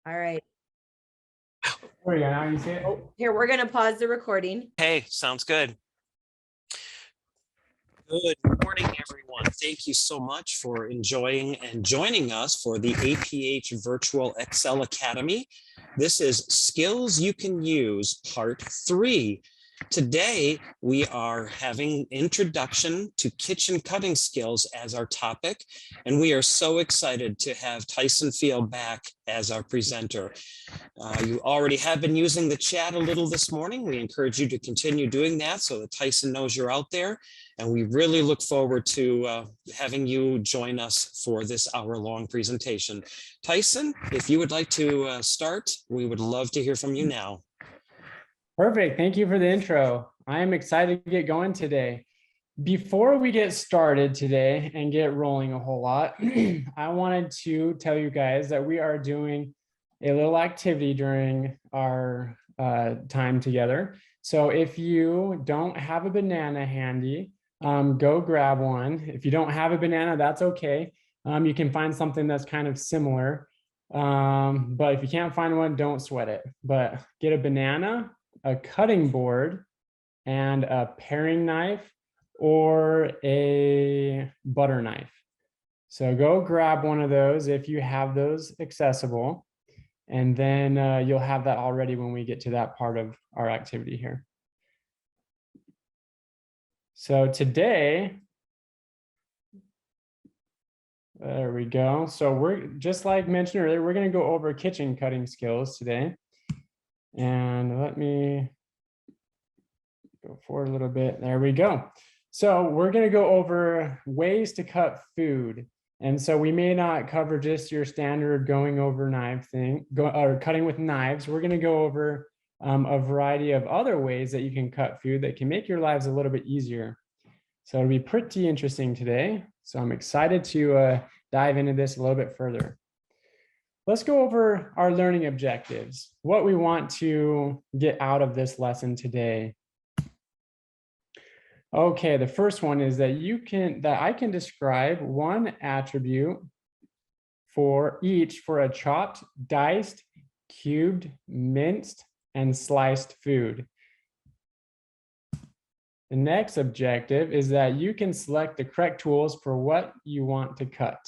All right. There we go. Now you see it. Oh, here, we're going to pause the recording. Hey, sounds good. Good morning, everyone. Thank you so much for enjoying and joining us for the APH Virtual Excel Academy. This is Skills You Can Use, Part 3. Today, we are having Introduction to Kitchen Cutting Skills as our topic, and we are so excited to have Tyson Field back as our presenter. You already have been using the chat a little this morning. We encourage you to continue doing that so that Tyson knows you're out there. And we really look forward to having you join us for this hour-long presentation. Tyson, if you would like to start, we would love to hear from you now. Perfect. Thank you for the intro. I am excited to get going today. Before we get started today and get rolling a whole lot, I wanted to tell you guys that we are doing a little activity during our time together. So if you don't have a banana handy, go grab one. If you don't have a banana, that's okay. You can find something that's kind of similar. But if you can't find one, don't sweat it. But get a banana, a cutting board, and a paring knife or a butter knife. So go grab one of those if you have those accessible. And then you'll have that already when we get to that part of our activity here. So today, there we go. So we're just like mentioned earlier, we're going to go over kitchen cutting skills today. And let me go forward a little bit. There we go. So we're going to go over ways to cut food. And so we may not cover just your standard going over knife thing, or cutting with knives. We're going to go over a variety of other ways that you can cut food that can make your lives a little bit easier. So it'll be pretty interesting today. So I'm excited to dive into this a little bit further. Let's go over our learning objectives, what we want to get out of this lesson today. Okay, the first one is that I can describe one attribute for each for a chopped, diced, cubed, minced, and sliced food. The next objective is that you can select the correct tools for what you want to cut.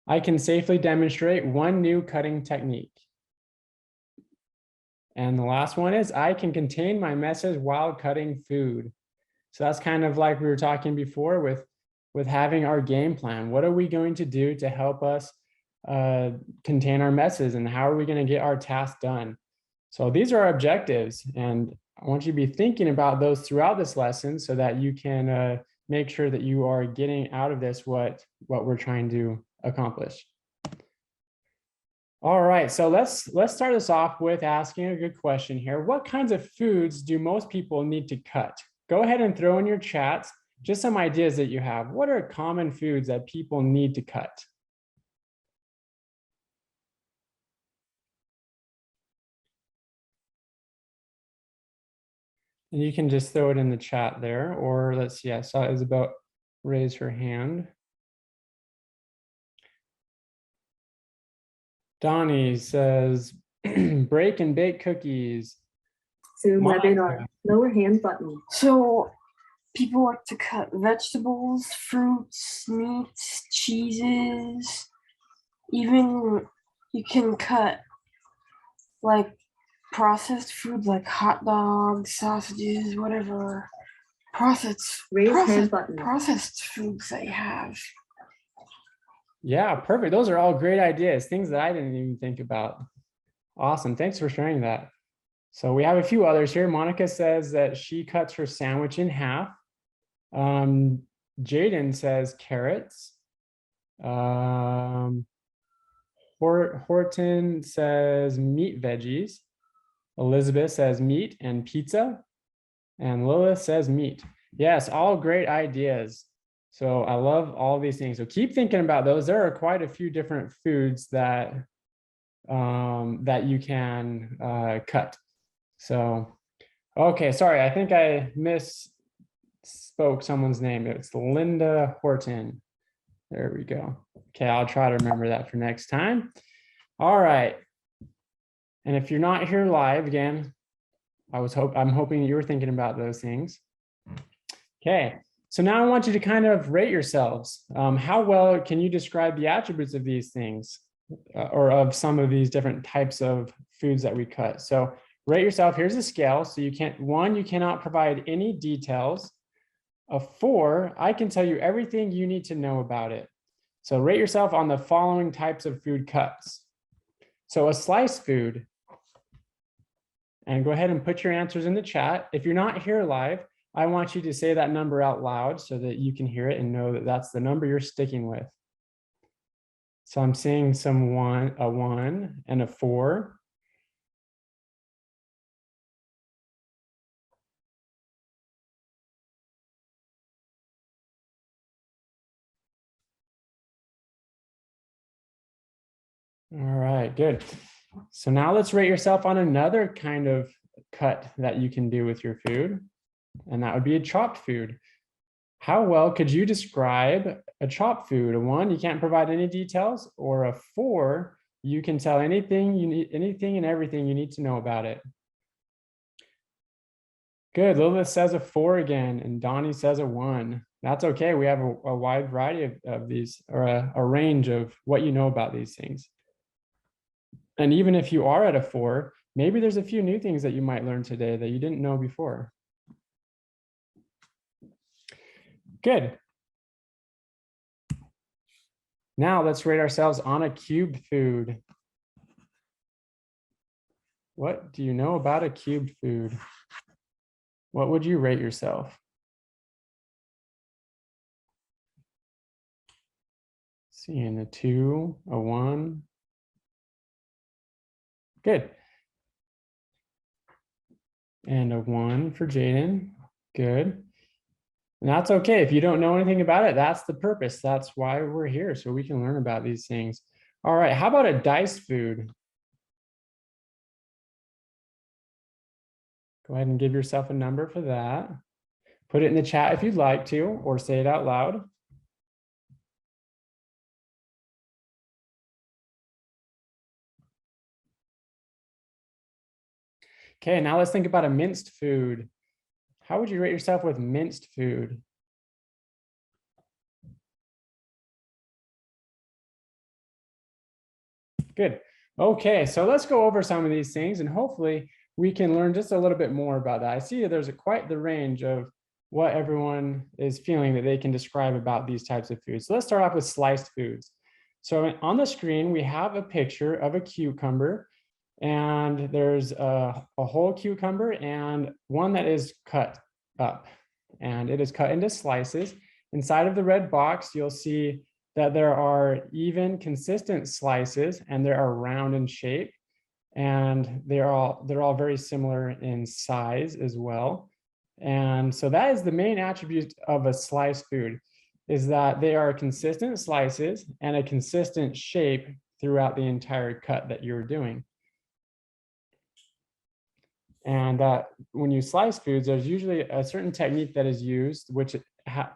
I can safely demonstrate one new cutting technique. And the last one is I can contain my message while cutting food. So that's kind of like we were talking before with having our game plan. What are we going to do to help us contain our messes, and how are we going to get our task done? So these are our objectives, and I want you to be thinking about those throughout this lesson so that you can make sure that you are getting out of this what we're trying to accomplish. All right, so let's start this off with asking a good question here. What kinds of foods do most people need to cut? Go ahead and throw in your chats just some ideas that you have. What are common foods that people need to cut? And you can just throw it in the chat there, or let's see, I saw Isabel raise her hand. Donnie says, break and bake cookies. Zoom webinar, lower hand button. So people like to cut vegetables, fruits, meats, cheeses. Even you can cut like processed food like hot dogs, sausages, whatever. Processed foods that you have. Yeah, perfect. Those are all great ideas, things that I didn't even think about. Awesome. Thanks for sharing that. So we have a few others here. Monica says that she cuts her sandwich in half. Jaden says carrots. Horton says meat veggies. Elizabeth says meat and pizza. And Lilith says meat. Yes, all great ideas. So I love all these things. So keep thinking about those. There are quite a few different foods that that you can cut. So, okay, sorry, I think I misspoke someone's name. It's Linda Horton. There we go. Okay, I'll try to remember that for next time. All right. And if you're not here live, again, I'm hoping you were thinking about those things. Okay, so now I want you to kind of rate yourselves. How well can you describe the attributes of these things or of some of these different types of foods that we cut? So rate yourself. Here's a scale. So you can't, 1, you cannot provide any details. A 4, I can tell you everything you need to know about it. So rate yourself on the following types of food cuts. So a sliced food, and go ahead and put your answers in the chat. If you're not here live, I want you to say that number out loud so that you can hear it and know that that's the number you're sticking with. So I'm seeing a 1 and a 4. All right, good. So now let's rate yourself on another kind of cut that you can do with your food, and that would be a chopped food. How well could you describe a chopped food? A 1, you can't provide any details, or a 4, you can tell anything you need, anything and everything you need to know about it. Good, Lilith says a 4 again, and Donnie says a 1. That's okay, we have a wide variety of these, or a range of what you know about these things. And even if you are at a 4, maybe there's a few new things that you might learn today that you didn't know before. Good. Now let's rate ourselves on a cubed food. What do you know about a cubed food? What would you rate yourself? Seeing a 2, a 1. Good. And a 1 for Jaden. Good. And that's okay. If you don't know anything about it, that's the purpose. That's why we're here, so we can learn about these things. All right, how about a diced food? Go ahead and give yourself a number for that. Put it in the chat if you'd like to, or say it out loud. Okay, now let's think about a minced food. How would you rate yourself with minced food? Good. Okay, so let's go over some of these things and hopefully we can learn just a little bit more about that. I see that there's quite the range of what everyone is feeling that they can describe about these types of foods. So let's start off with sliced foods. So on the screen, we have a picture of a cucumber, and there's a whole cucumber and one that is cut up, and it is cut into slices. Inside of the red box, you'll see that there are even consistent slices, and they are round in shape, and they're all very similar in size as well. And so that is the main attribute of a sliced food, is that they are consistent slices and a consistent shape throughout the entire cut that you're doing. And when you slice foods, there's usually a certain technique that is used, which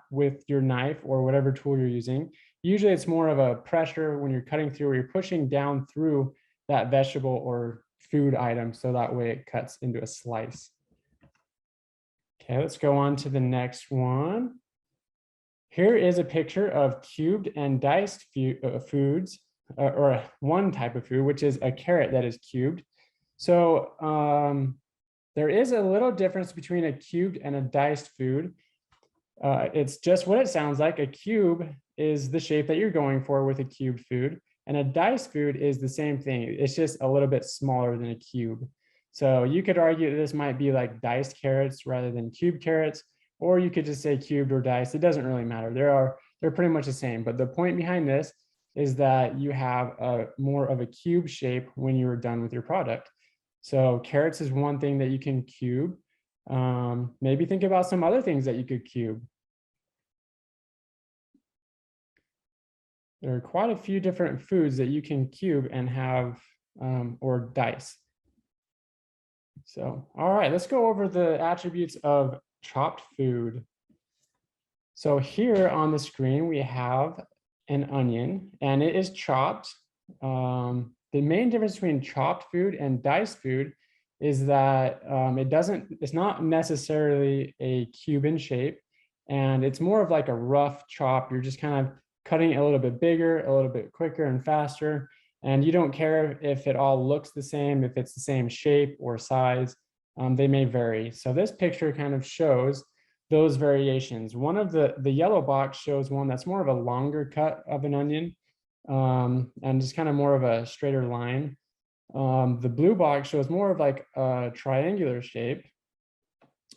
with your knife or whatever tool you're using. Usually it's more of a pressure when you're cutting through, or you're pushing down through that vegetable or food item, so that way it cuts into a slice. Okay, let's go on to the next one. Here is a picture of cubed and diced foods, or one type of food, which is a carrot that is cubed. So there is a little difference between a cubed and a diced food. It's just what it sounds like. A cube is the shape that you're going for with a cubed food, and a diced food is the same thing. It's just a little bit smaller than a cube. So you could argue that this might be like diced carrots rather than cubed carrots, or you could just say cubed or diced. It doesn't really matter. They're pretty much the same. But the point behind this is that you have more of a cube shape when you're done with your product. So carrots is one thing that you can cube. Maybe think about some other things that you could cube. There are quite a few different foods that you can cube and have, or dice. So, all right, let's go over the attributes of chopped food. So here on the screen, we have an onion and it is chopped. The main difference between chopped food and diced food is that it's not necessarily a Cuban shape, and it's more of like a rough chop. You're just kind of cutting it a little bit bigger, a little bit quicker and faster. And you don't care if it all looks the same, if it's the same shape or size, they may vary. So this picture kind of shows those variations. One of the yellow box shows one that's more of a longer cut of an onion, and just kind of more of a straighter line. The blue box shows more of like a triangular shape.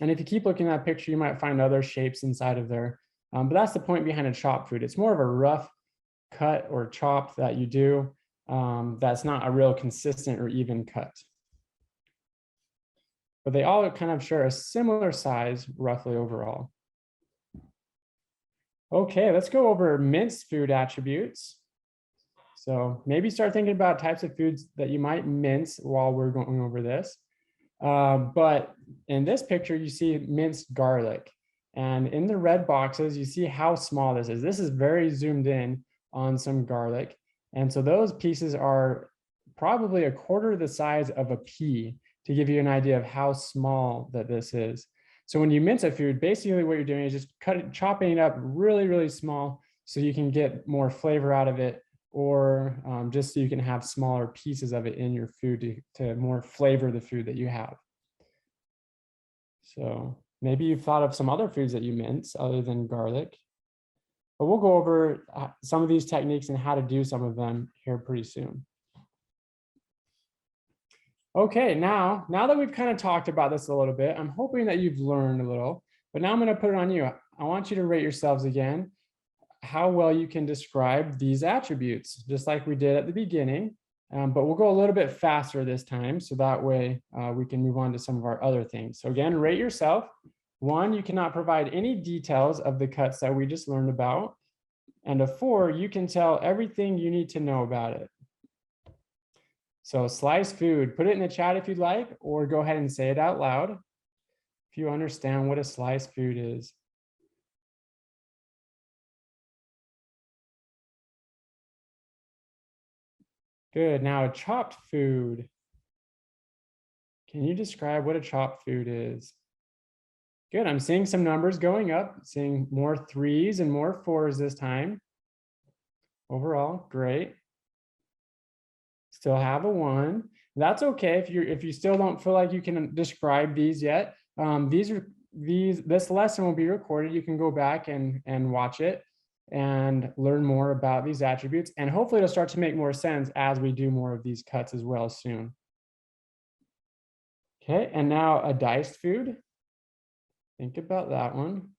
And if you keep looking at that picture, you might find other shapes inside of there. But that's the point behind a chopped food. It's more of a rough cut or chop that you do. That's not a real consistent or even cut. But they all kind of share a similar size roughly overall. Okay, let's go over minced food attributes. So maybe start thinking about types of foods that you might mince while we're going over this. But in this picture, you see minced garlic. And in the red boxes, you see how small this is. This is very zoomed in on some garlic. And so those pieces are probably a quarter the size of a pea, to give you an idea of how small that this is. So when you mince a food, basically what you're doing is just chopping it up really, really small so you can get more flavor out of it, or just so you can have smaller pieces of it in your food to more flavor the food that you have. So maybe you've thought of some other foods that you mince other than garlic. But we'll go over some of these techniques and how to do some of them here pretty soon. Okay, now that we've kind of talked about this a little bit, I'm hoping that you've learned a little, but now I'm going to put it on you. I want you to rate yourselves again how well you can describe these attributes, just like we did at the beginning, but we'll go a little bit faster this time, so that way we can move on to some of our other things. So again, rate yourself. 1, you cannot provide any details of the cuts that we just learned about. And a 4, you can tell everything you need to know about it. So sliced food, put it in the chat if you'd like, or go ahead and say it out loud if you understand what a sliced food is. Good. Now a chopped food. Can you describe what a chopped food is? Good. I'm seeing some numbers going up, seeing more 3s and more 4s this time. Overall, great. Still have a 1. That's okay if you still don't feel like you can describe these yet. This lesson will be recorded. You can go back and watch it and learn more about these attributes, and hopefully it'll start to make more sense as we do more of these cuts as well soon. Okay, and now a diced food. Think about that one.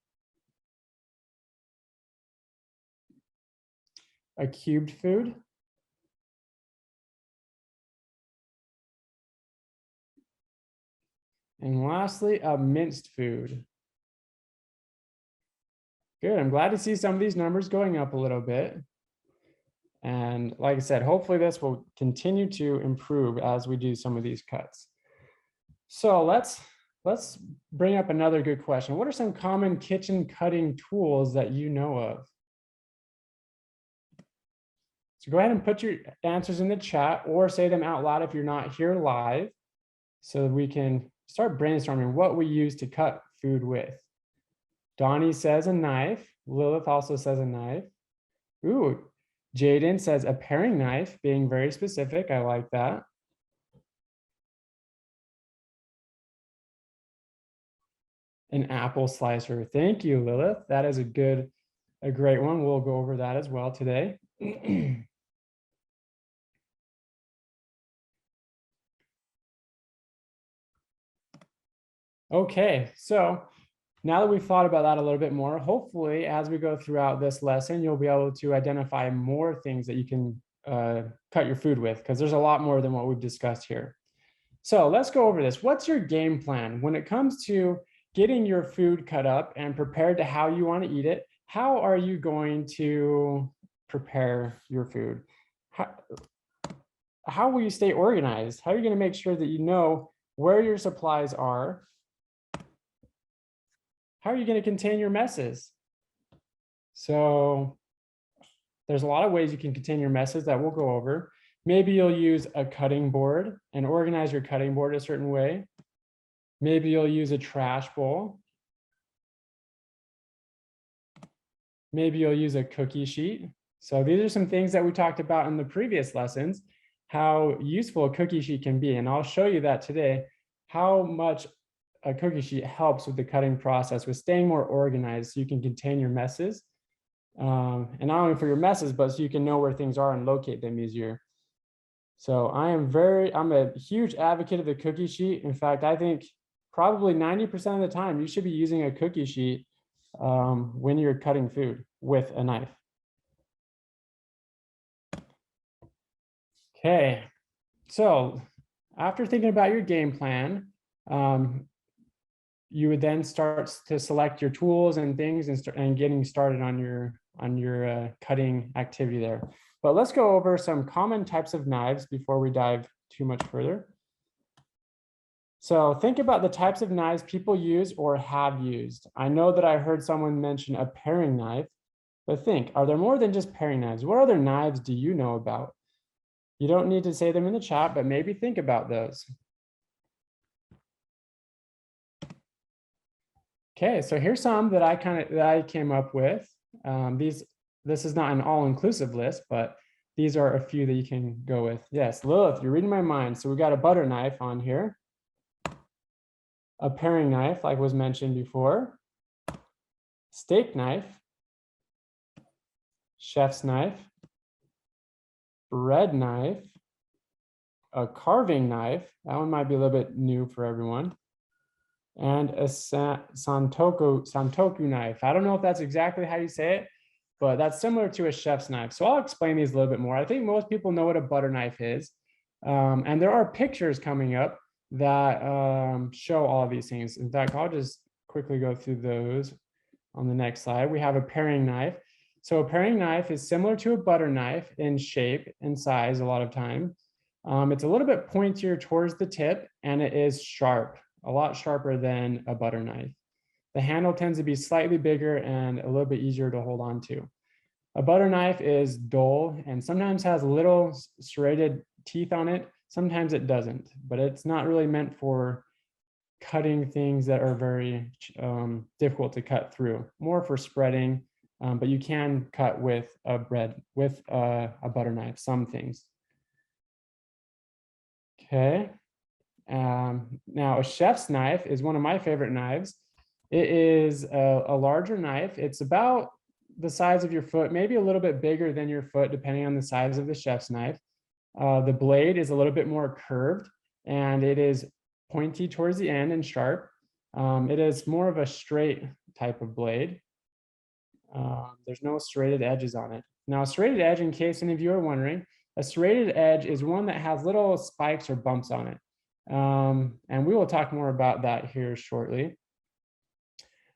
A cubed food. And lastly, a minced food. Good. I'm glad to see some of these numbers going up a little bit. And like I said, hopefully this will continue to improve as we do some of these cuts. So let's bring up another good question. What are some common kitchen cutting tools that you know of? So go ahead and put your answers in the chat or say them out loud if you're not here live, so we can start brainstorming what we use to cut food with. Donnie says a knife. Lilith also says a knife. Ooh, Jaden says a paring knife, being very specific. I like that. An apple slicer. Thank you, Lilith. That is a great one. We'll go over that as well today. Okay, so now that we've thought about that a little bit more, hopefully as we go throughout this lesson, you'll be able to identify more things that you can cut your food with, because there's a lot more than what we've discussed here. So let's go over this. What's your game plan when it comes to getting your food cut up and prepared to how you want to eat it? How are you going to prepare your food? How will you stay organized? How are you going to make sure that you know where your supplies are? How are you going to contain your messes? So There's a lot of ways you can contain your messes that we'll go over. Maybe you'll use a cutting board and organize your cutting board a certain way. Maybe you'll use a trash bowl. Maybe you'll use a cookie sheet. So these are some things that we talked about in the previous lessons, how useful a cookie sheet can be. And I'll show you that today, how much a cookie sheet helps with the cutting process, with staying more organized so you can contain your messes. And not only for your messes, but so you can know where things are and locate them easier. So I'm a huge advocate of the cookie sheet. In fact, I think probably 90% of the time you should be using a cookie sheet when you're cutting food with a knife. Okay, so after thinking about your game plan, you would then start to select your tools and things and getting started on your cutting activity there. But let's go over some common types of knives before we dive too much further. So think about the types of knives people use or have used. I know that I heard someone mention a paring knife, but think, are there more than just paring knives? What other knives do you know about? You don't need to say them in the chat, but maybe think about those. Okay, so here's some that I came up with. This is not an all-inclusive list, but these are a few that you can go with. Yes, Lilith, you're reading my mind. So we got a butter knife on here, a paring knife, like was mentioned before, steak knife, chef's knife, bread knife, a carving knife. That one might be a little bit new for everyone. And a Santoku knife. I don't know if that's exactly how you say it, but that's similar to a chef's knife. So I'll explain these a little bit more. I think most people know what a butter knife is. And there are pictures coming up that show all of these things. In fact, I'll just quickly go through those on the next slide. We have a paring knife. So a paring knife is similar to a butter knife in shape and size a lot of time. It's a little bit pointier towards the tip, and it is sharp, a lot sharper than a butter knife. The handle tends to be slightly bigger and a little bit easier to hold on to. A butter knife is dull and sometimes has little serrated teeth on it. Sometimes it doesn't, but it's not really meant for cutting things that are very difficult to cut through, more for spreading, but you can cut with a butter knife, some things. Okay. Now a chef's knife is one of my favorite knives. It is a larger knife. It's about the size of your foot, maybe a little bit bigger than your foot, depending on the size of the chef's knife. The blade is a little bit more curved and it is pointy towards the end and sharp. It is more of a straight type of blade. There's no serrated edges on it. Now a serrated edge, in case any of you are wondering, a serrated edge is one that has little spikes or bumps on it. And we will talk more about that here shortly.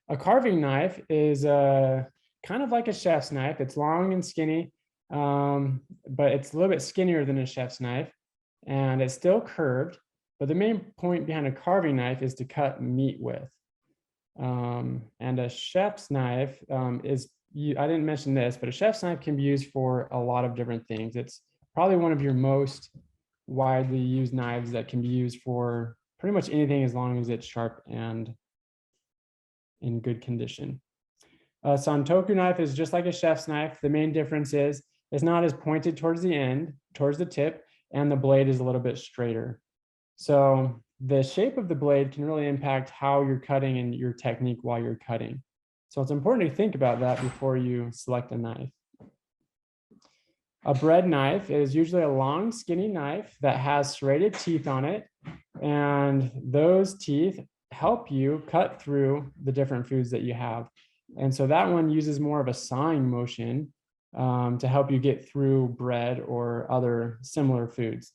A carving knife is kind of like a chef's knife. It's long and skinny, but it's a little bit skinnier than a chef's knife, and it's still curved. But the main point behind a carving knife is to cut meat with. And a chef's knife I didn't mention this, but a chef's knife can be used for a lot of different things. It's probably one of your most widely used knives that can be used for pretty much anything as long as it's sharp and in good condition. A Santoku knife is just like a chef's knife. The main difference is it's not as pointed towards the end, towards the tip, and the blade is a little bit straighter. So the shape of the blade can really impact how you're cutting and your technique while you're cutting. So it's important to think about that before you select a knife. A bread knife is usually a long, skinny knife that has serrated teeth on it, and those teeth help you cut through the different foods that you have. And so that one uses more of a sawing motion to help you get through bread or other similar foods.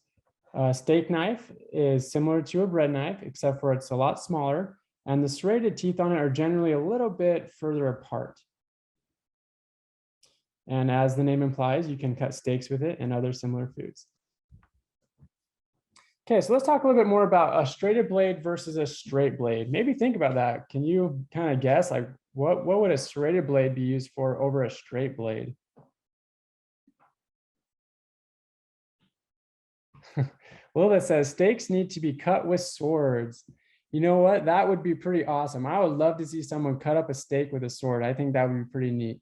A steak knife is similar to a bread knife, except for it's a lot smaller, and the serrated teeth on it are generally a little bit further apart. And as the name implies, you can cut steaks with it and other similar foods. Okay, so let's talk a little bit more about a serrated blade versus a straight blade. Maybe think about that. Can you kind of guess, like, what would a serrated blade be used for over a straight blade? Lilith says steaks need to be cut with swords. You know what? That would be pretty awesome. I would love to see someone cut up a steak with a sword. I think that would be pretty neat.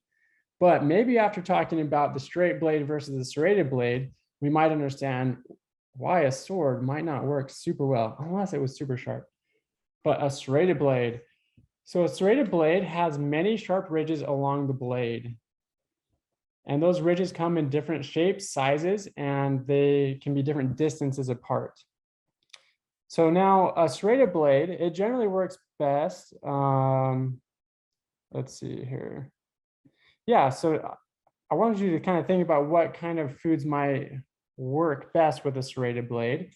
But maybe after talking about the straight blade versus the serrated blade, we might understand why a sword might not work super well, unless it was super sharp. But a serrated blade. So a serrated blade has many sharp ridges along the blade. And those ridges come in different shapes, sizes, and they can be different distances apart. So now a serrated blade, it generally works best. Let's see here. Yeah, so I wanted you to kind of think about what kind of foods might work best with a serrated blade.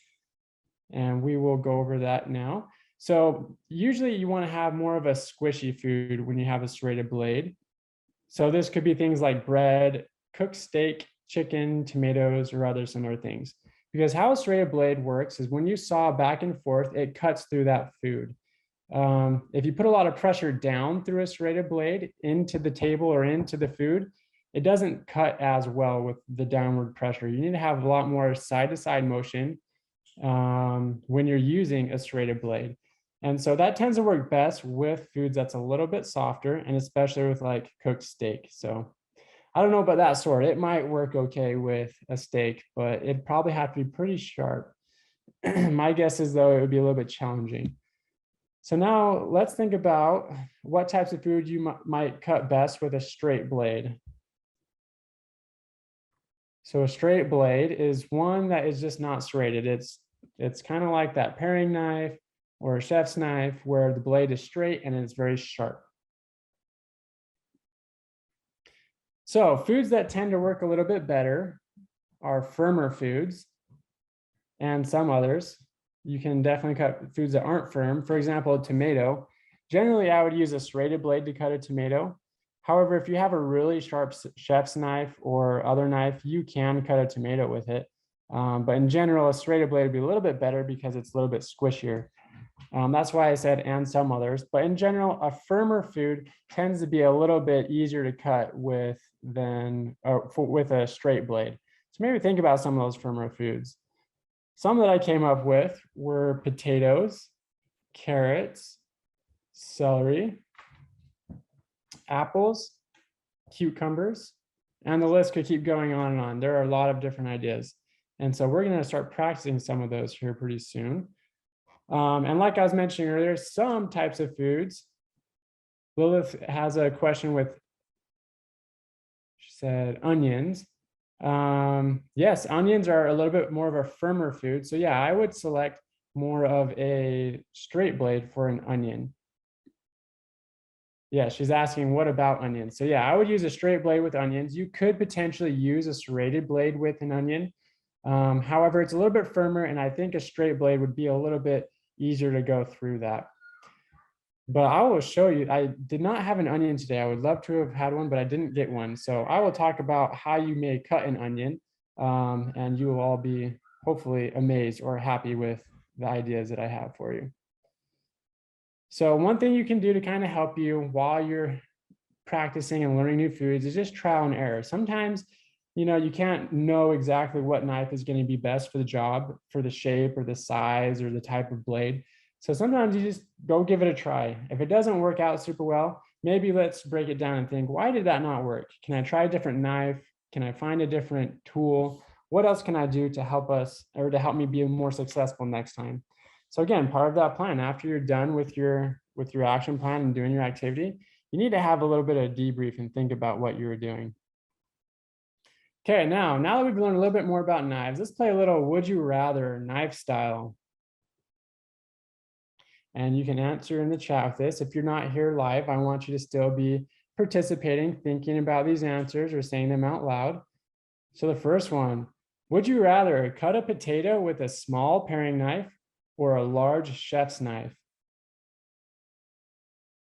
And we will go over that now. So usually you want to have more of a squishy food when you have a serrated blade. So this could be things like bread, cooked steak, chicken, tomatoes, or other similar things. Because how a serrated blade works is when you saw back and forth, it cuts through that food. If you put a lot of pressure down through a serrated blade into the table or into the food, it doesn't cut as well with the downward pressure. You need to have a lot more side-to-side motion when you're using a serrated blade. And so that tends to work best with foods that's a little bit softer, and especially with like cooked steak. So I don't know about that sort. It might work okay with a steak, but it'd probably have to be pretty sharp. My guess is though it would be a little bit challenging. So now let's think about what types of food you might cut best with a straight blade. So a straight blade is one that is just not serrated. It's kind of like that paring knife or a chef's knife where the blade is straight and it's very sharp. So foods that tend to work a little bit better are firmer foods and some others. You can definitely cut foods that aren't firm. For example, a tomato. Generally, I would use a serrated blade to cut a tomato. However, if you have a really sharp chef's knife or other knife, you can cut a tomato with it. But in general, a serrated blade would be a little bit better because it's a little bit squishier. That's why I said and some others. But in general, a firmer food tends to be a little bit easier to cut with with a straight blade. So maybe think about some of those firmer foods. Some that I came up with were potatoes, carrots, celery, apples, cucumbers, and the list could keep going on and on. There are a lot of different ideas. And so we're going to start practicing some of those here pretty soon. And like I was mentioning earlier, some types of foods. Lilith has a question with, she said, onions. Yes, onions are a little bit more of a firmer food. So yeah, I would select more of a straight blade for an onion. Yeah, she's asking, what about onions? So yeah, I would use a straight blade with onions. You could potentially use a serrated blade with an onion. However, it's a little bit firmer, and I think a straight blade would be a little bit easier to go through that. But I will show you, I did not have an onion today. I would love to have had one, but I didn't get one. So I will talk about how you may cut an onion, and you will all be hopefully amazed or happy with the ideas that I have for you. So one thing you can do to kind of help you while you're practicing and learning new foods is just trial and error. Sometimes, you can't know exactly what knife is going to be best for the job, for the shape or the size or the type of blade. So sometimes you just go give it a try. If it doesn't work out super well, maybe let's break it down and think, why did that not work? Can I try a different knife? Can I find a different tool? What else can I do to help us or to help me be more successful next time? So again, part of that plan, after you're done with your action plan and doing your activity, you need to have a little bit of debrief and think about what you were doing. Okay, now that we've learned a little bit more about knives, let's play a little would you rather knife style. And you can answer in the chat with this. If you're not here live, I want you to still be participating, thinking about these answers or saying them out loud. So the first one, would you rather cut a potato with a small paring knife or a large chef's knife?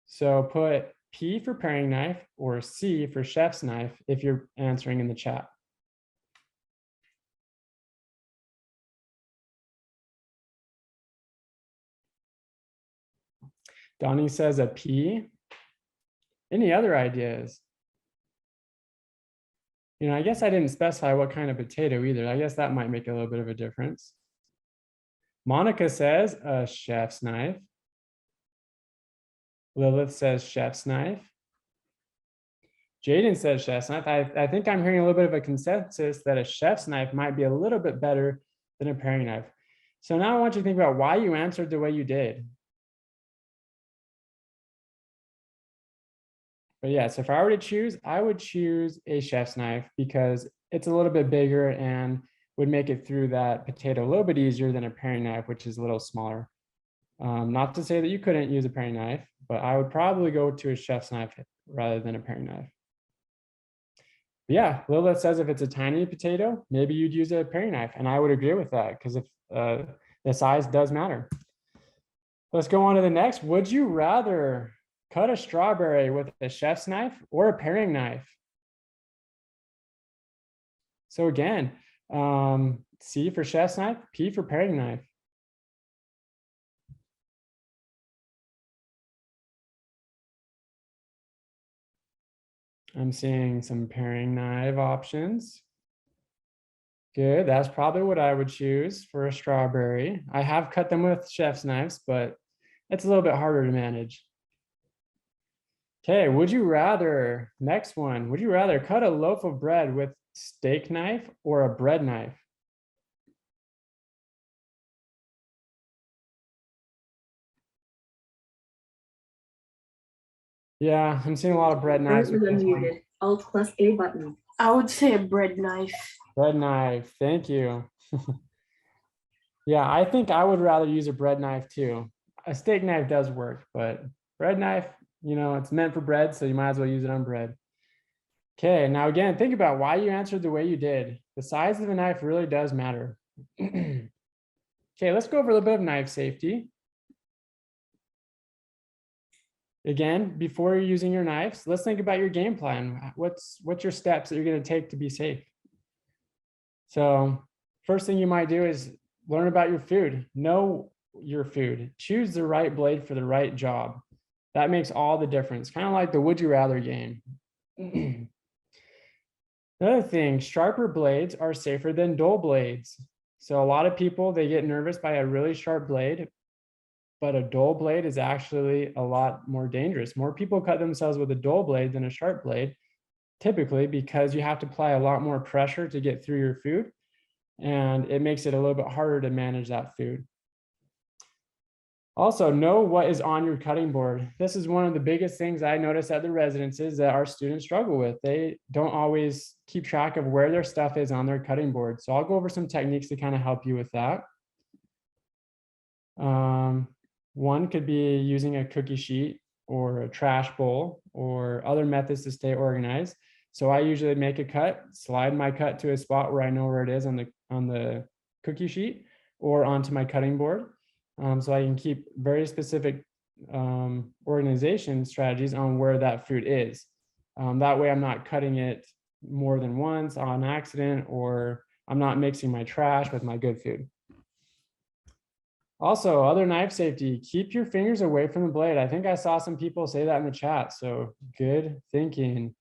So put P for paring knife or C for chef's knife if you're answering in the chat. Donnie says a P. Any other ideas? I guess I didn't specify what kind of potato either. I guess that might make a little bit of a difference. Monica says a chef's knife. Lilith says chef's knife. Jaden says chef's knife. I think I'm hearing a little bit of a consensus that a chef's knife might be a little bit better than a paring knife. So now I want you to think about why you answered the way you did. But yeah, so if I were to choose, I would choose a chef's knife because it's a little bit bigger and would make it through that potato a little bit easier than a paring knife, which is a little smaller. Not to say that you couldn't use a paring knife, but I would probably go to a chef's knife rather than a paring knife. But yeah, Lilith says if it's a tiny potato, maybe you'd use a paring knife, and I would agree with that because if the size does matter. Let's go on to the next. Would you rather cut a strawberry with a chef's knife or a paring knife? So again, C for chef's knife, P for paring knife. I'm seeing some paring knife options. Good, that's probably what I would choose for a strawberry. I have cut them with chef's knives, but it's a little bit harder to manage. Okay, would you rather, next one, would you rather cut a loaf of bread with steak knife or a bread knife? Yeah, I'm seeing a lot of bread knives. Start with unmuted. Alt plus A button. I would say a bread knife. Bread knife, thank you. Yeah, I think I would rather use a bread knife too. A steak knife does work, but bread knife, it's meant for bread, so you might as well use it on bread. Okay, now again, think about why you answered the way you did. The size of the knife really does matter. Okay, let's go over a little bit of knife safety. Again, before you're using your knives, let's think about your game plan. What's your steps that you're going to take to be safe? So first thing you might do is learn about your food. Know your food. Choose the right blade for the right job. That makes all the difference. Kind of like the would you rather game. Another thing, sharper blades are safer than dull blades. So a lot of people, they get nervous by a really sharp blade, but a dull blade is actually a lot more dangerous. More people cut themselves with a dull blade than a sharp blade, typically because you have to apply a lot more pressure to get through your food, and it makes it a little bit harder to manage that food. Also, know what is on your cutting board. This is one of the biggest things I notice at the residences that our students struggle with. They don't always keep track of where their stuff is on their cutting board. So I'll go over some techniques to kind of help you with that. One could be using a cookie sheet or a trash bowl or other methods to stay organized. So I usually make a cut, slide my cut to a spot where I know where it is on the cookie sheet or onto my cutting board. So I can keep very specific organization strategies on where that food is. That way I'm not cutting it more than once on accident, or I'm not mixing my trash with my good food. Also, other knife safety, keep your fingers away from the blade. I think I saw some people say that in the chat, so good thinking.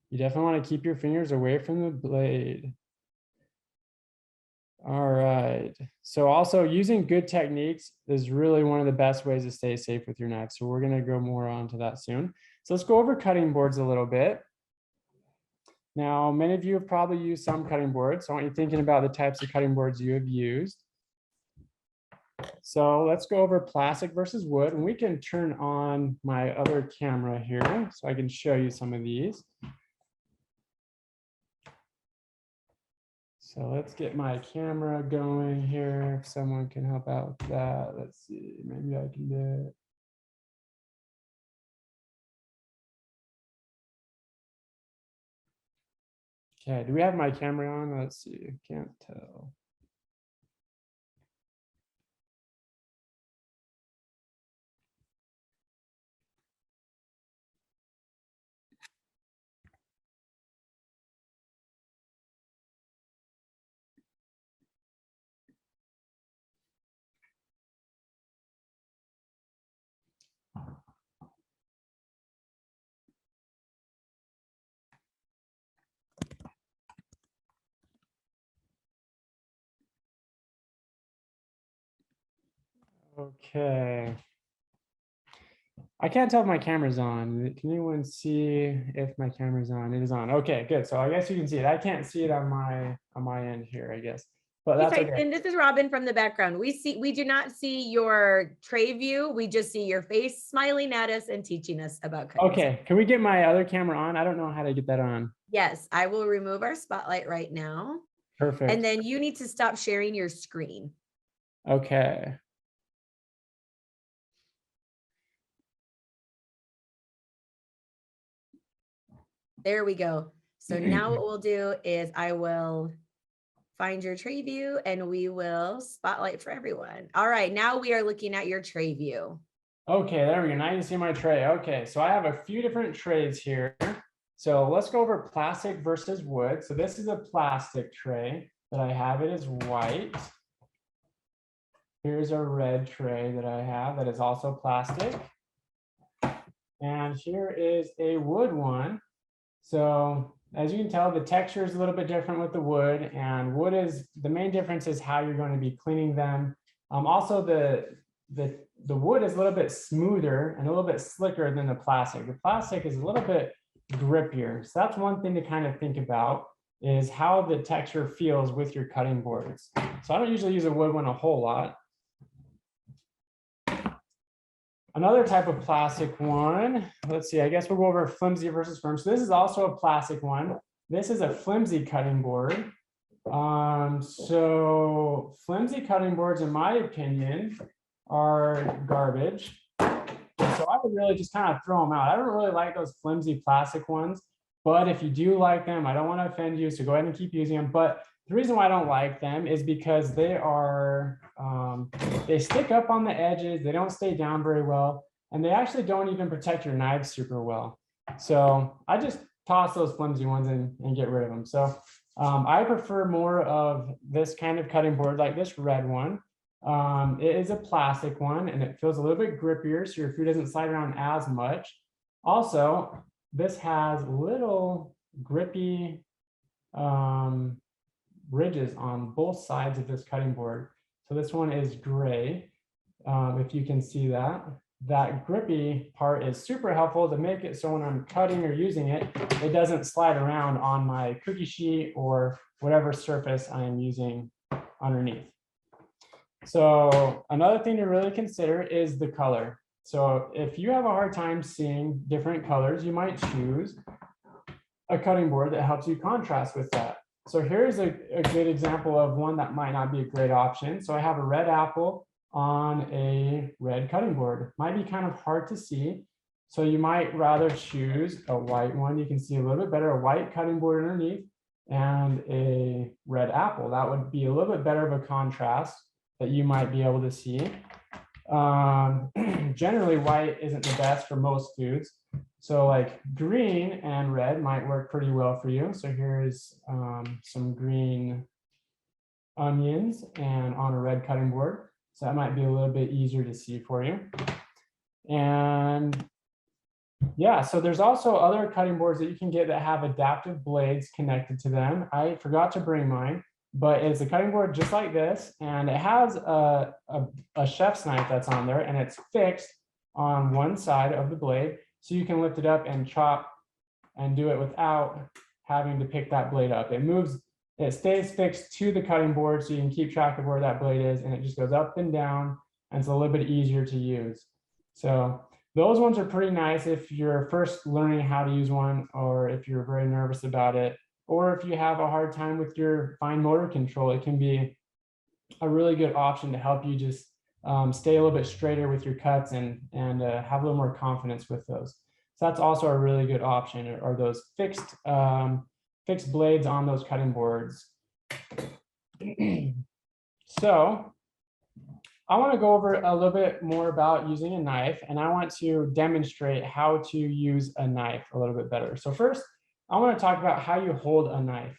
You definitely want to keep your fingers away from the blade. All right, so also using good techniques is really one of the best ways to stay safe with your knife. So we're gonna go more onto that soon. So let's go over cutting boards a little bit. Now, many of you have probably used some cutting boards. So I want you thinking about the types of cutting boards you have used. So let's go over plastic versus wood, and we can turn on my other camera here so I can show you some of these. So let's get my camera going here. If someone can help out with that, let's see, maybe I can do it. Okay, do we have my camera on? Let's see, can't tell. Okay. I can't tell if my camera's on. Can anyone see if my camera's on? It is on. Okay, good. So I guess you can see it. I can't see it on my end here, I guess. But that's okay. And this is Robin from the background. We do not see your tray view. We just see your face smiling at us and teaching us about cutting. Okay, can we get my other camera on? I don't know how to get that on. Yes, I will remove our spotlight right now. Perfect. And then you need to stop sharing your screen. Okay. There we go. So now what we'll do is I will find your tray view and we will spotlight for everyone. All right, now we are looking at your tray view. Okay, there we go. Now you can see my tray. Okay, so I have a few different trays here. So let's go over plastic versus wood. So this is a plastic tray that I have. It is white. Here's a red tray that I have that is also plastic. And here is a wood one. So as you can tell, the texture is a little bit different with the wood, and wood is the main difference is how you're going to be cleaning them. Also the wood is a little bit smoother and a little bit slicker than the plastic. The plastic is a little bit grippier. So that's one thing to kind of think about, is how the texture feels with your cutting boards. So I don't usually use a wood one a whole lot. Another type of plastic one, let's see, I guess we'll go over flimsy versus firm. So this is also a plastic one. This is a flimsy cutting board. So flimsy cutting boards, in my opinion, are garbage. So I would really just kind of throw them out. I don't really like those flimsy plastic ones, but if you do like them, I don't want to offend you, so go ahead and keep using them. But the reason why I don't like them is because they are, they stick up on the edges, they don't stay down very well, and they actually don't even protect your knives super well. So I just toss those flimsy ones and get rid of them. So I prefer more of this kind of cutting board, like this red one. It is a plastic one and it feels a little bit grippier, so your food doesn't slide around as much. Also, this has little grippy ridges on both sides of this cutting board. So this one is gray. If you can see that, that grippy part is super helpful to make it so when I'm cutting or using it, it doesn't slide around on my cookie sheet or whatever surface I am using underneath. So another thing to really consider is the color. So if you have a hard time seeing different colors, you might choose a cutting board that helps you contrast with that. So here's a good example of one that might not be a great option. So I have a red apple on a red cutting board. Might be kind of hard to see. So you might rather choose a white one. You can see a little bit better, a white cutting board underneath and a red apple. That would be a little bit better of a contrast that you might be able to see. Generally, white isn't the best for most foods. So like green and red might work pretty well for you. So here's some green onions and on a red cutting board. So that might be a little bit easier to see for you. And yeah, so there's also other cutting boards that you can get that have adaptive blades connected to them. I forgot to bring mine, but it's a cutting board just like this. And it has a chef's knife that's on there and it's fixed on one side of the blade. So you can lift it up and chop and do it without having to pick that blade up. It moves, it stays fixed to the cutting board so you can keep track of where that blade is, and it just goes up and down, and it's a little bit easier to use. So those ones are pretty nice if you're first learning how to use one, or if you're very nervous about it, or if you have a hard time with your fine motor control. It can be a really good option to help you just stay a little bit straighter with your cuts and have a little more confidence with those. So that's also a really good option, are those fixed blades on those cutting boards. So I want to go over a little bit more about using a knife, and I want to demonstrate how to use a knife a little bit better. So first, I want to talk about how you hold a knife.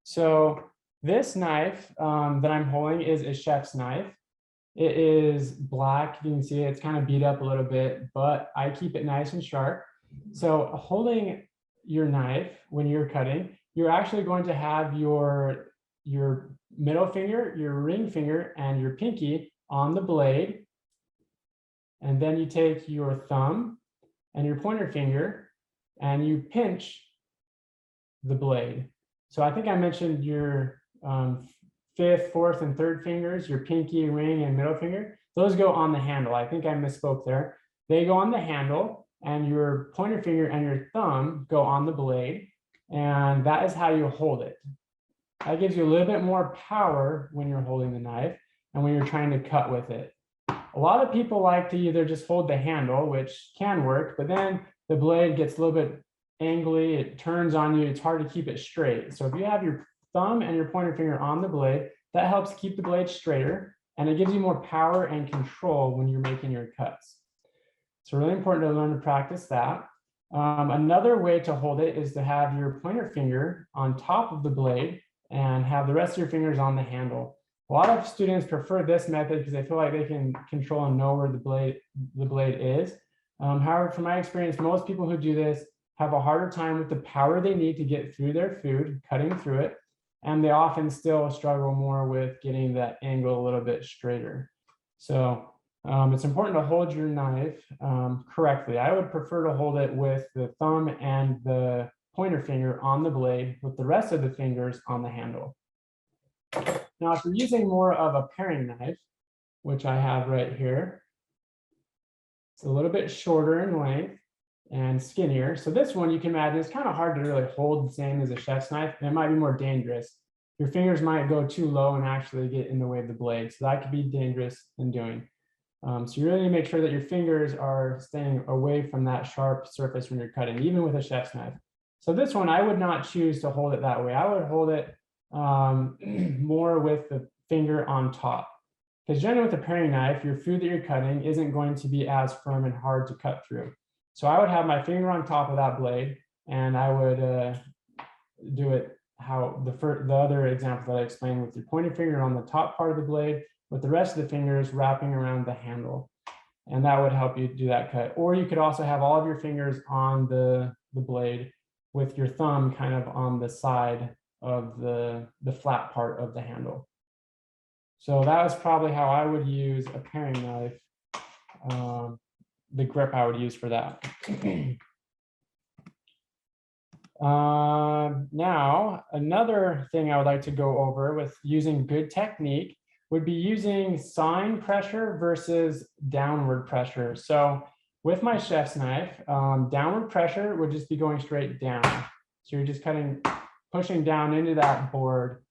So this knife that I'm holding is a chef's knife. It is black. You can see it's kind of beat up a little bit, but I keep it nice and sharp. So holding your knife when you're cutting, you're actually going to have your middle finger, your ring finger, and your pinky on the blade. And then you take your thumb and your pointer finger and you pinch the blade. So I think I mentioned your fifth, fourth, and third fingers, your pinky, ring, and middle finger. Those go on the handle. I think I misspoke there. They go on the handle, and your pointer finger and your thumb go on the blade. And that is how you hold it. That gives you a little bit more power when you're holding the knife and when you're trying to cut with it. A lot of people like to either just hold the handle, which can work, but then the blade gets a little bit angly, it turns on you, it's hard to keep it straight. So if you have your thumb and your pointer finger on the blade, that helps keep the blade straighter, and it gives you more power and control when you're making your cuts. It's really important to learn to practice that. Another way to hold it is to have your pointer finger on top of the blade and have the rest of your fingers on the handle. A lot of students prefer this method because they feel like they can control and know where the blade is. However, from my experience, most people who do this have a harder time with the power they need to get through their food, cutting through it, and they often still struggle more with getting that angle a little bit straighter. So it's important to hold your knife correctly. I would prefer to hold it with the thumb and the pointer finger on the blade with the rest of the fingers on the handle. Now, if you're using more of a paring knife, which I have right here, it's a little bit shorter in length and skinnier. So this one, you can imagine, it's kind of hard to really hold the same as a chef's knife, and it might be more dangerous. Your fingers might go too low and actually get in the way of the blade. So that could be dangerous in doing. So you really need to make sure that your fingers are staying away from that sharp surface when you're cutting, even with a chef's knife. So this one, I would not choose to hold it that way. I would hold it more with the finger on top. Because generally with a paring knife, your food that you're cutting isn't going to be as firm and hard to cut through. So I would have my finger on top of that blade, and I would do it how the other example that I explained, with your pointer finger on the top part of the blade, with the rest of the fingers wrapping around the handle. And that would help you do that cut. Or you could also have all of your fingers on the blade with your thumb kind of on the side of the flat part of the handle. So that was probably how I would use a paring knife, the grip I would use for that. Now, another thing I would like to go over with using good technique would be using sine pressure versus downward pressure. So with my chef's knife, downward pressure would just be going straight down. So you're just pushing down into that board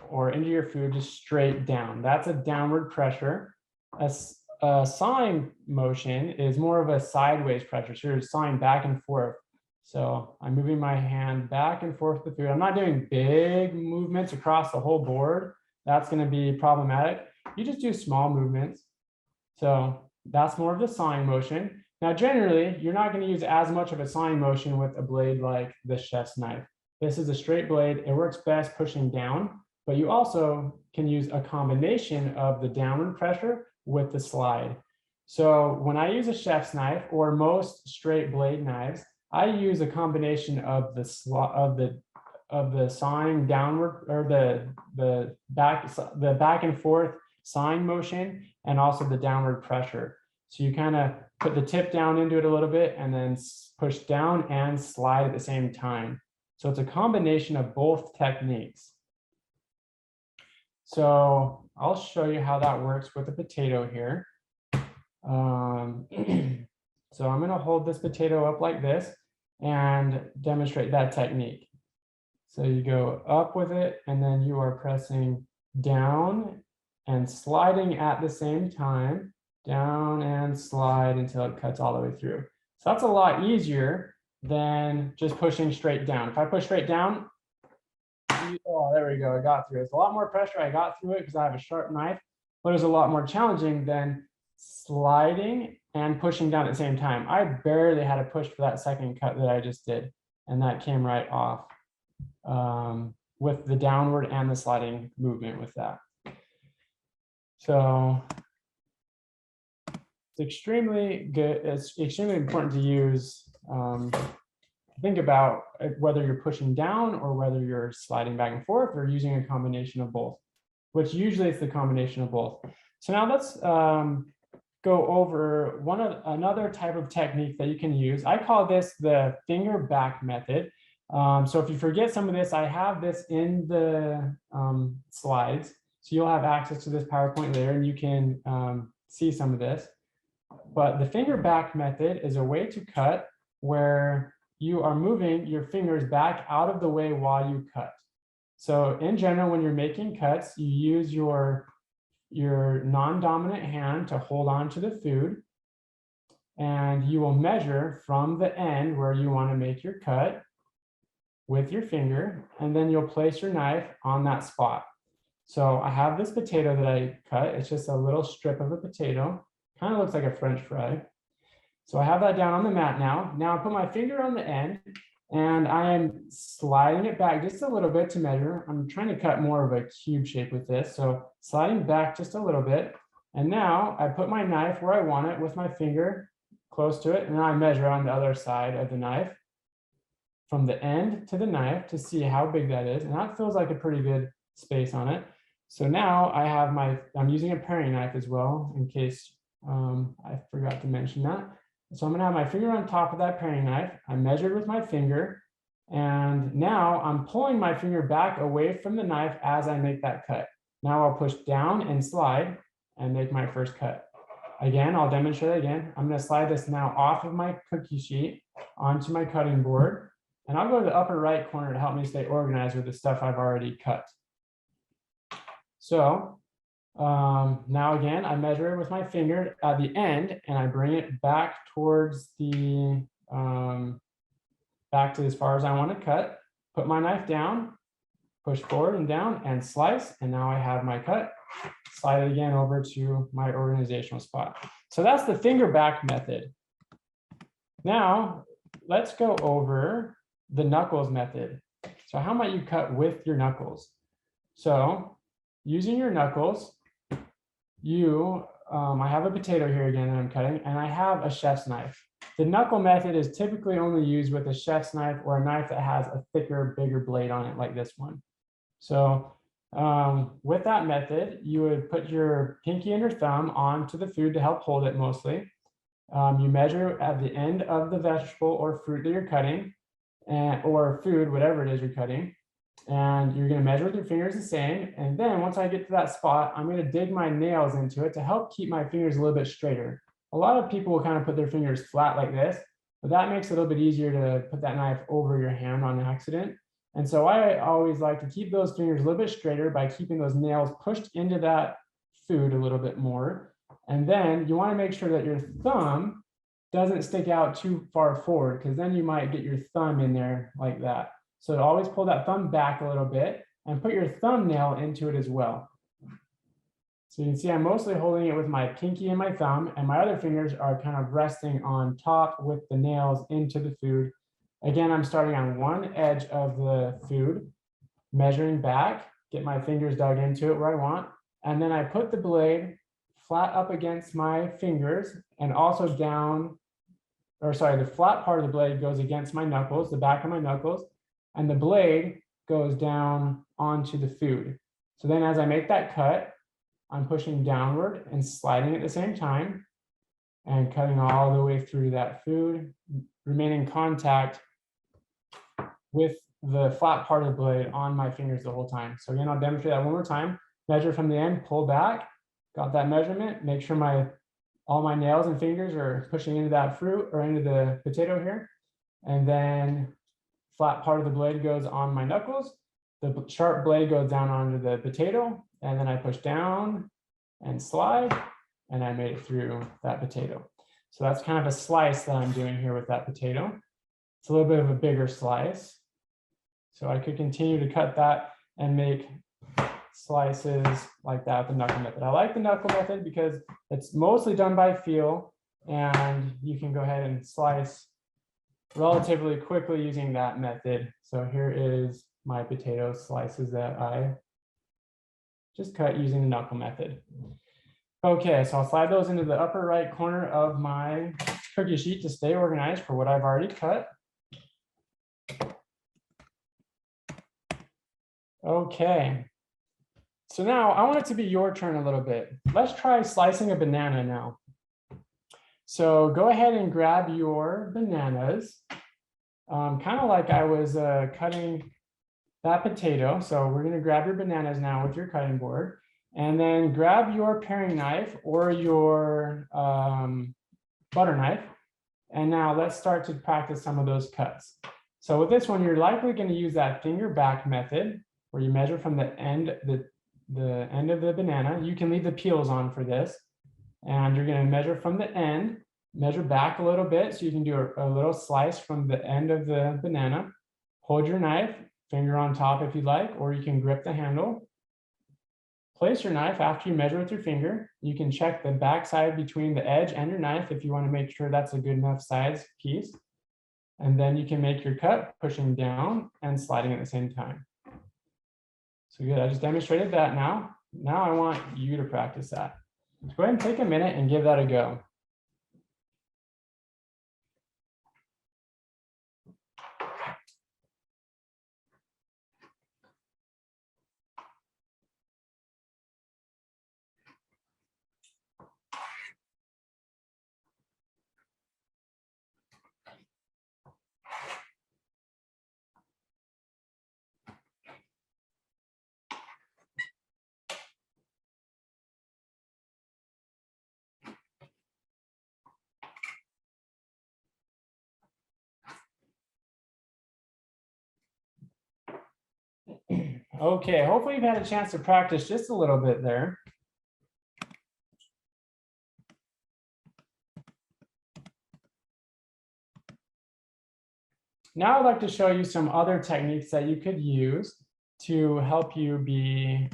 or into your food, just straight down. That's a downward pressure. A sine motion is more of a sideways pressure. So you're sine back and forth. So I'm moving my hand back and forth with the food. I'm not doing big movements across the whole board. That's going to be problematic. You just do small movements. So that's more of the sine motion. Now, generally, you're not going to use as much of a sine motion with a blade like the chef's knife. This is a straight blade. It works best pushing down, but you also can use a combination of the downward pressure with the slide. So when I use a chef's knife or most straight blade knives, I use a combination of the sine downward, or the back and forth sine motion, and also the downward pressure. So you kind of put the tip down into it a little bit and then push down and slide at the same time. So it's a combination of both techniques. So I'll show you how that works with the potato here. So I'm going to hold this potato up like this and demonstrate that technique. So you go up with it, and then you are pressing down and sliding at the same time, down and slide until it cuts all the way through. So that's a lot easier than just pushing straight down. If I push straight down, oh, there we go, I got through it. It's a lot more pressure. I got through it because I have a sharp knife, but it's a lot more challenging than sliding and pushing down at the same time. I barely had to push for that second cut that I just did, and that came right off with the downward and the sliding movement with that. So it's extremely good. It's extremely important to use. Think about whether you're pushing down or whether you're sliding back and forth or using a combination of both. which usually it's the combination of both. So now let's go over another type of technique that you can use. I call this the finger back method. So if you forget some of this, I have this in the slides. So you'll have access to this PowerPoint later and you can see some of this. But the finger back method is a way to cut where you are moving your fingers back out of the way while you cut. So in general, when you're making cuts, you use your non-dominant hand to hold on to the food, and you will measure from the end where you want to make your cut with your finger, and then you'll place your knife on that spot. So I have this potato that I cut. It's just a little strip of a potato, kind of looks like a French fry. So I have that down on the mat now. Now I put my finger on the end and I am sliding it back just a little bit to measure. I'm trying to cut more of a cube shape with this. So sliding back just a little bit. And now I put my knife where I want it with my finger close to it. And then I measure on the other side of the knife from the end to the knife to see how big that is. And that feels like a pretty good space on it. So now I have I'm using a paring knife as well in case I forgot to mention that. So I'm gonna have my finger on top of that paring knife. I measured with my finger, and now I'm pulling my finger back away from the knife as I make that cut. Now I'll push down and slide and make my first cut. Again, I'll demonstrate it again. I'm gonna slide this now off of my cookie sheet onto my cutting board, and I'll go to the upper right corner to help me stay organized with the stuff I've already cut. So now again, I measure it with my finger at the end and I bring it back towards the, back to as far as I want to cut, put my knife down, push forward and down and slice. And now I have my cut, slide it again over to my organizational spot. So that's the finger back method. Now let's go over the knuckles method. So how might you cut with your knuckles? So using your knuckles, I have a potato here again that I'm cutting, and I have a chef's knife. The knuckle method is typically only used with a chef's knife or a knife that has a thicker, bigger blade on it like this one. So with that method, you would put your pinky and your thumb onto the food to help hold it mostly. You measure at the end of the vegetable or fruit that you're cutting, or food, whatever it is you're cutting. And you're going to measure with your fingers the same. And then once I get to that spot, I'm going to dig my nails into it to help keep my fingers a little bit straighter. A lot of people will kind of put their fingers flat like this, but that makes it a little bit easier to put that knife over your hand on accident. And so I always like to keep those fingers a little bit straighter by keeping those nails pushed into that food a little bit more. And then you want to make sure that your thumb doesn't stick out too far forward, because then you might get your thumb in there like that. So always pull that thumb back a little bit and put your thumbnail into it as well. So you can see I'm mostly holding it with my pinky and my thumb, and my other fingers are kind of resting on top with the nails into the food. Again, I'm starting on one edge of the food, measuring back, get my fingers dug into it where I want, and then I put the blade flat up against my fingers and also down, or sorry, the flat part of the blade goes against my knuckles, the back of my knuckles, and the blade goes down onto the food. So then as I make that cut, I'm pushing downward and sliding at the same time and cutting all the way through that food, remaining contact with the flat part of the blade on my fingers the whole time. So again, I'll demonstrate that one more time. Measure from the end, pull back, got that measurement, make sure all my nails and fingers are pushing into that fruit or into the potato here. And then flat part of the blade goes on my knuckles. The sharp blade goes down onto the potato, and then I push down and slide, and I made it through that potato. So that's kind of a slice that I'm doing here with that potato. It's a little bit of a bigger slice. So I could continue to cut that and make slices like that with the knuckle method. I like the knuckle method because it's mostly done by feel, and you can go ahead and slice relatively quickly using that method. So here is my potato slices that I just cut using the knuckle method. Okay, so I'll slide those into the upper right corner of my cookie sheet to stay organized for what I've already cut. Okay, So now I want it to be your turn a little bit. Let's try slicing a banana now. So go ahead and grab your bananas, kind of like I was cutting that potato. So we're going to grab your bananas now with your cutting board, and then grab your paring knife or your butter knife. And now let's start to practice some of those cuts. So with this one, you're likely going to use that finger back method where you measure from the end of the banana. You can leave the peels on for this. And you're going to measure from the end, measure back a little bit. So you can do a little slice from the end of the banana. Hold your knife, finger on top if you like, or you can grip the handle. Place your knife after you measure with your finger. You can check the back side between the edge and your knife if you want to make sure that's a good enough size piece. And then you can make your cut, pushing down and sliding at the same time. So good, I just demonstrated that now. Now I want you to practice that. So go ahead and take a minute and give that a go. Okay, hopefully you've had a chance to practice just a little bit there. Now I'd like to show you some other techniques that you could use to help you be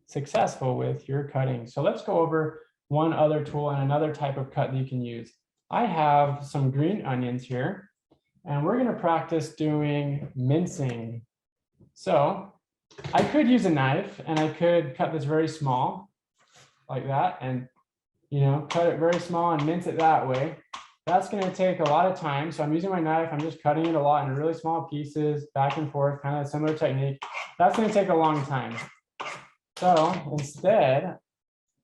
successful with your cutting. So let's go over one other tool and another type of cut that you can use. I have some green onions here, and we're going to practice doing mincing. So I could use a knife and I could cut this very small like that and, cut it very small and mince it that way. That's going to take a lot of time. So I'm using my knife. I'm just cutting it a lot in really small pieces, back and forth, kind of a similar technique. That's going to take a long time. So instead,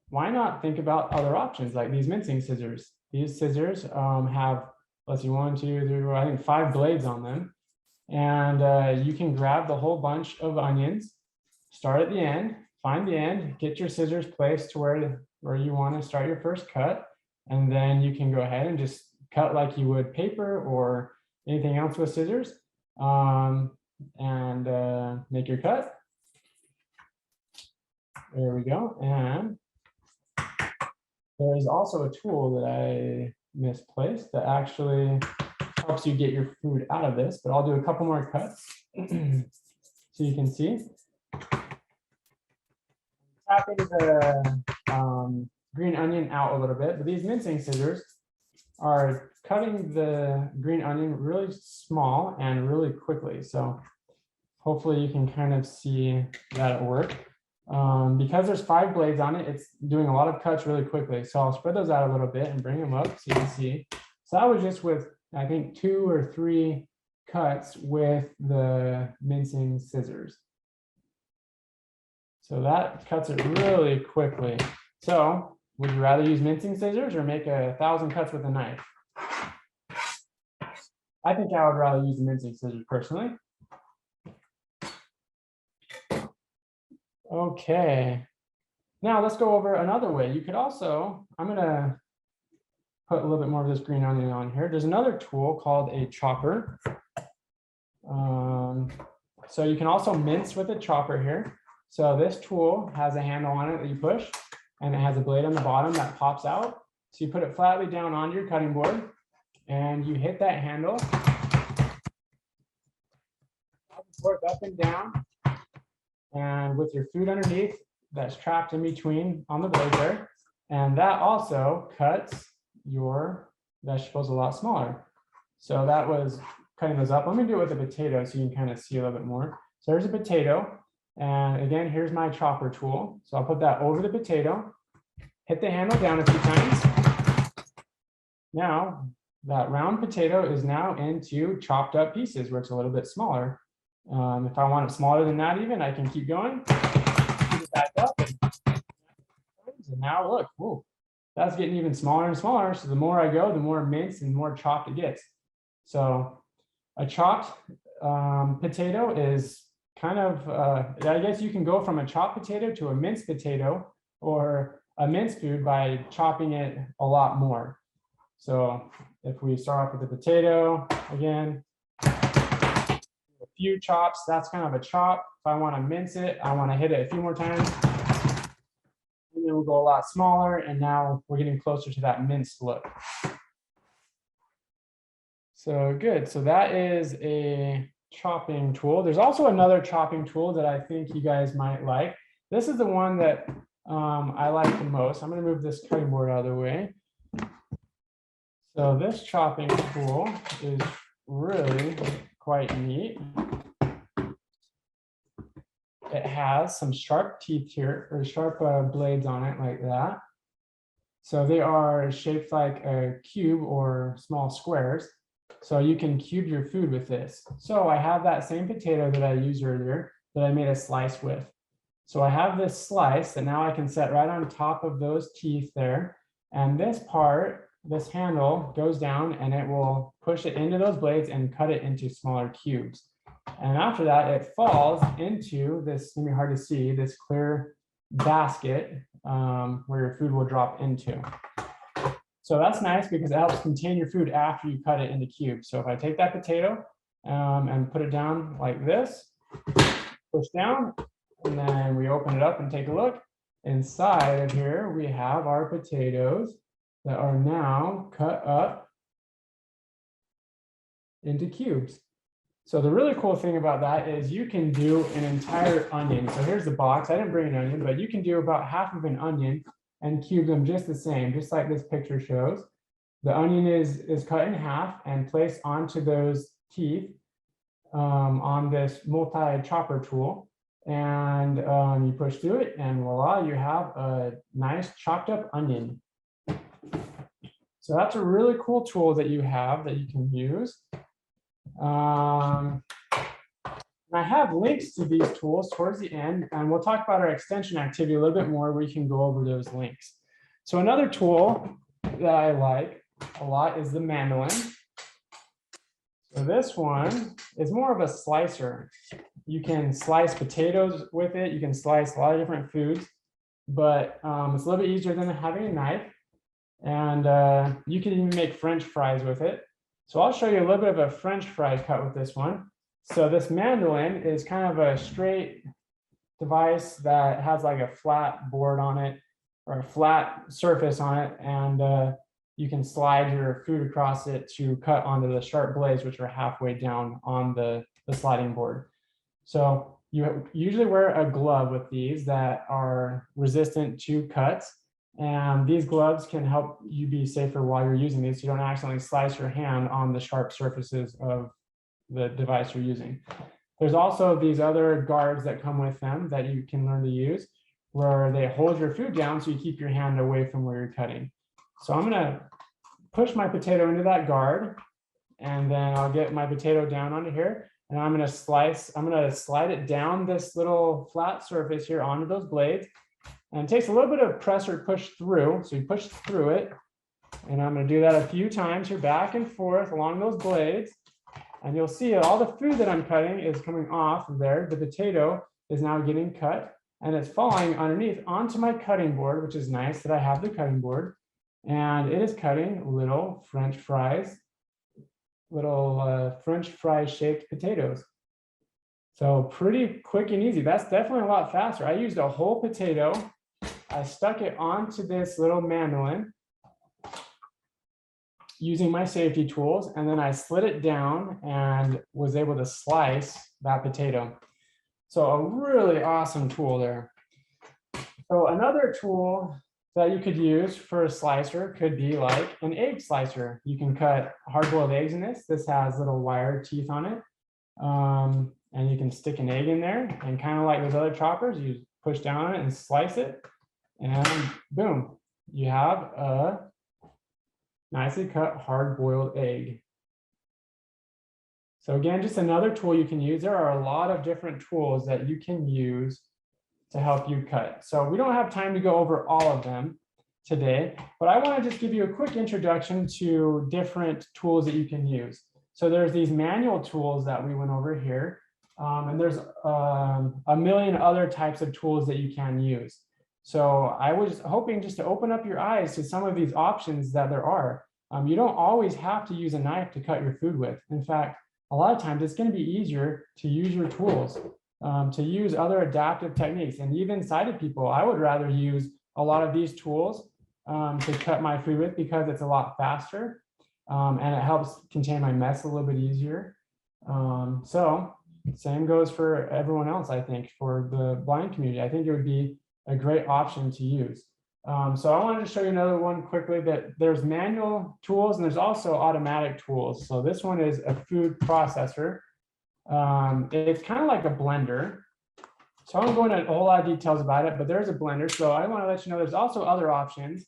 why not think about other options like these mincing scissors? These scissors have, let's see, 1, 2, 3, 4, I think 5 blades on them. And you can grab the whole bunch of onions, start at the end, find the end, get your scissors placed to where you want to start your first cut. And then you can go ahead and just cut like you would paper or anything else with scissors, and make your cut. There we go. And there is also a tool that I misplaced that actually helps you get your food out of this, but I'll do a couple more cuts so you can see. Tapping the green onion out a little bit, but these mincing scissors are cutting the green onion really small and really quickly. So hopefully you can kind of see that at work. Because there's 5 blades on it, it's doing a lot of cuts really quickly. So I'll spread those out a little bit and bring them up so you can see. So that was just with, I think, 2 or 3 cuts with the mincing scissors. So that cuts it really quickly. So would you rather use mincing scissors or make 1,000 cuts with a knife? I think I would rather use the mincing scissors personally. Okay, now let's go over another way. You could also, I'm gonna put a little bit more of this green onion on here. There's another tool called a chopper. So you can also mince with a chopper here. So this tool has a handle on it that you push, and it has a blade on the bottom that pops out. So you put it flatly down onto your cutting board and you hit that handle, work up and down, and with your food underneath that's trapped in between on the blade there. And that also cuts your vegetables a lot smaller. So that was cutting those up. Let me do it with a potato so you can kind of see a little bit more. So there's a potato. And again, here's my chopper tool. So I'll put that over the potato, hit the handle down a few times. Now that round potato is now into chopped up pieces where it's a little bit smaller. If I want it smaller than that even, I can keep going, keep it back up. now look, whoa, that's getting even smaller and smaller. So the more I go, the more minced and more chopped it gets. So a chopped potato is kind of, I guess you can go from a chopped potato to a minced potato or a minced food by chopping it a lot more. So if we start off with the potato, again, a few chops, that's kind of a chop. If I want to mince it, I want to hit it a few more times. And then we'll go a lot smaller, and now we're getting closer to that minced look. So good, so that is a chopping tool. There's also another chopping tool that I think you guys might like. This is the one that I like the most. I'm going to move this cutting board out of the way. So this chopping tool is really quite neat. It has some sharp teeth here, or sharp blades on it like that. So they are shaped like a cube or small squares. So you can cube your food with this. So I have that same potato that I used earlier that I made a slice with. So I have this slice that now I can set right on top of those teeth there. And this part, this handle goes down and it will push it into those blades and cut it into smaller cubes. And after that, it falls into this, it's gonna be hard to see, this clear basket where your food will drop into. So that's nice because it helps contain your food after you cut it into cubes. So if I take that potato and put it down like this, push down, and then we open it up and take a look. Inside of here, we have our potatoes that are now cut up into cubes. So the really cool thing about that is you can do an entire onion. So here's the box. I didn't bring an onion, but you can do about half of an onion and cube them just the same, just like this picture shows. The onion is cut in half and placed onto those teeth on this multi-chopper tool. And you push through it and voila, you have a nice chopped up onion. So that's a really cool tool that you have that you can use. I have links to these tools towards the end, and we'll talk about our extension activity a little bit more where you can go over those links. So another tool that I like a lot is the Mandolin. So this one is more of a slicer. You can slice potatoes with it. You can slice a lot of different foods, but it's a little bit easier than having a knife. And you can even make French fries with it. So I'll show you a little bit of a French fry cut with this one. So this mandolin is kind of a straight device that has like a flat board on it or a flat surface on it. And you can slide your food across it to cut onto the sharp blades, which are halfway down on the sliding board. So you usually wear a glove with these that are resistant to cuts. And these gloves can help you be safer while you're using these. So you don't accidentally slice your hand on the sharp surfaces of the device you're using. There's also these other guards that come with them that you can learn to use where they hold your food down so you keep your hand away from where you're cutting. So I'm gonna push my potato into that guard and then I'll get my potato down onto here and I'm gonna slide it down this little flat surface here onto those blades. And it takes a little bit of pressure to push through. So you push through it. And I'm going to do that a few times here, back and forth along those blades. And you'll see all the food that I'm cutting is coming off of there. The potato is now getting cut and it's falling underneath onto my cutting board, which is nice that I have the cutting board. And it is cutting little French fries, little French fry shaped potatoes. So pretty quick and easy. That's definitely a lot faster. I used a whole potato. I stuck it onto this little mandolin using my safety tools, and then I slid it down and was able to slice that potato. So a really awesome tool there. So another tool that you could use for a slicer could be like an egg slicer. You can cut hard-boiled eggs in this. This has little wire teeth on it. And you can stick an egg in there and kind of like those other choppers, you push down on it and slice it and boom, you have a nicely cut hard-boiled egg. So again, just another tool you can use. There are a lot of different tools that you can use to help you cut. So we don't have time to go over all of them today, but I want to just give you a quick introduction to different tools that you can use. So there's these manual tools that we went over here, and there's a million other types of tools that you can use. So I was hoping just to open up your eyes to some of these options that there are. You don't always have to use a knife to cut your food with. In fact, a lot of times it's going to be easier to use your tools, to use other adaptive techniques. And even sighted people, I would rather use a lot of these tools to cut my food with because it's a lot faster and it helps contain my mess a little bit easier. So same goes for everyone else, I think, for the blind community. I think it would be a great option to use. So I wanted to show you another one quickly, that there's manual tools and there's also automatic tools. So this one is a food processor. It's kind of like a blender. So I won't go into a whole lot of details about it, but there's a blender. So I want to let you know there's also other options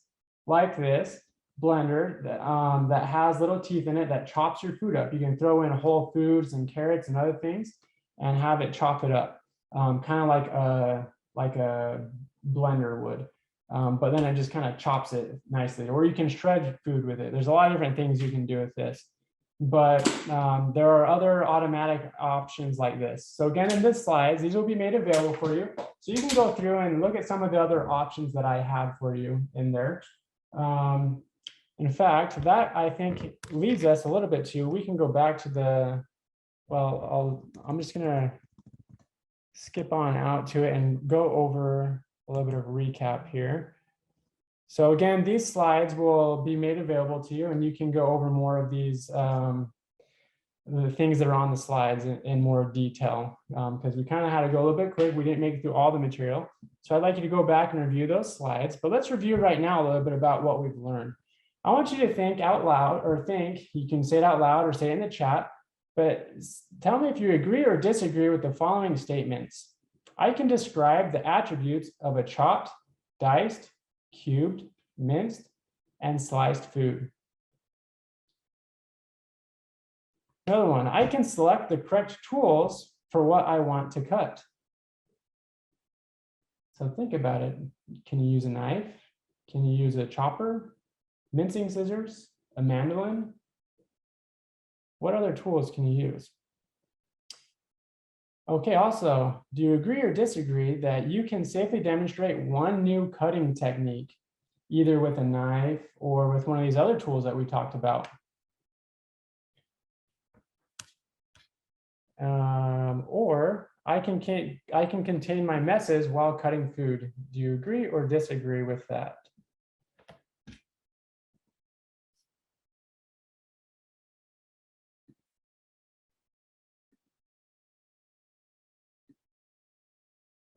like this blender that has little teeth in it that chops your food up. You can throw in whole foods and carrots and other things and have it chop it up, kind of like a blender would. But then it just kind of chops it nicely, or you can shred food with it. There's a lot of different things you can do with this, but there are other automatic options like this. So again, in this slides, these will be made available for you. So you can go through and look at some of the other options that I have for you in there. In fact, that I think leads us a little bit to, we can go back to the, well, I'm just gonna skip on out to it and go over a little bit of a recap here. So again, these slides will be made available to you and you can go over more of these, the things that are on the slides in more detail, because we kind of had to go a little bit quick. We didn't make it through all the material. So I'd like you to go back and review those slides, but let's review right now a little bit about what we've learned. I want you to think out loud, or think, you can say it out loud or say it in the chat, but tell me if you agree or disagree with the following statements. I can describe the attributes of a chopped, diced, cubed, minced, and sliced food. Another one, I can select the correct tools for what I want to cut. So think about it. Can you use a knife? Can you use a chopper, mincing scissors, a mandolin? What other tools can you use? Okay, also, do you agree or disagree that you can safely demonstrate one new cutting technique, either with a knife or with one of these other tools that we talked about? Or I can contain my messes while cutting food. Do you agree or disagree with that?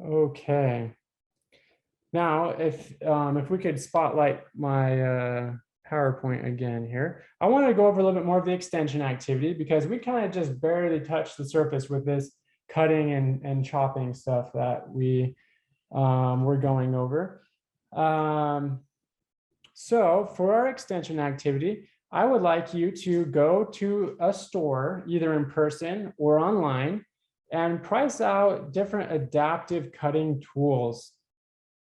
Okay. Now, if we could spotlight my PowerPoint again here, I want to go over a little bit more of the extension activity because we kind of just barely touched the surface with this cutting and chopping stuff that we were going over. So for our extension activity, I would like you to go to a store, either in person or online, and price out different adaptive cutting tools.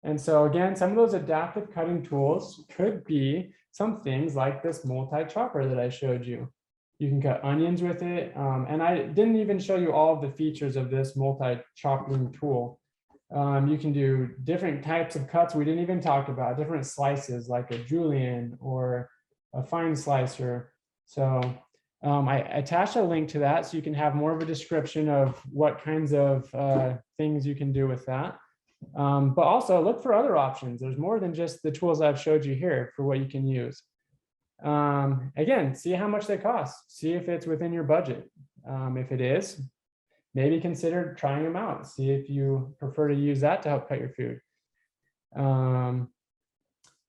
And so again, some of those adaptive cutting tools could be some things like this multi-chopper that I showed you. You can cut onions with it. And I didn't even show you all of the features of this multi-chopping tool. You can do different types of cuts we didn't even talk about, different slices like a julienne or a fine slicer. So I attached a link to that so you can have more of a description of what kinds of things you can do with that. But also look for other options. There's more than just the tools I've showed you here for what you can use. Again, see how much they cost. See if it's within your budget. If it is, maybe consider trying them out. See if you prefer to use that to help cut your food.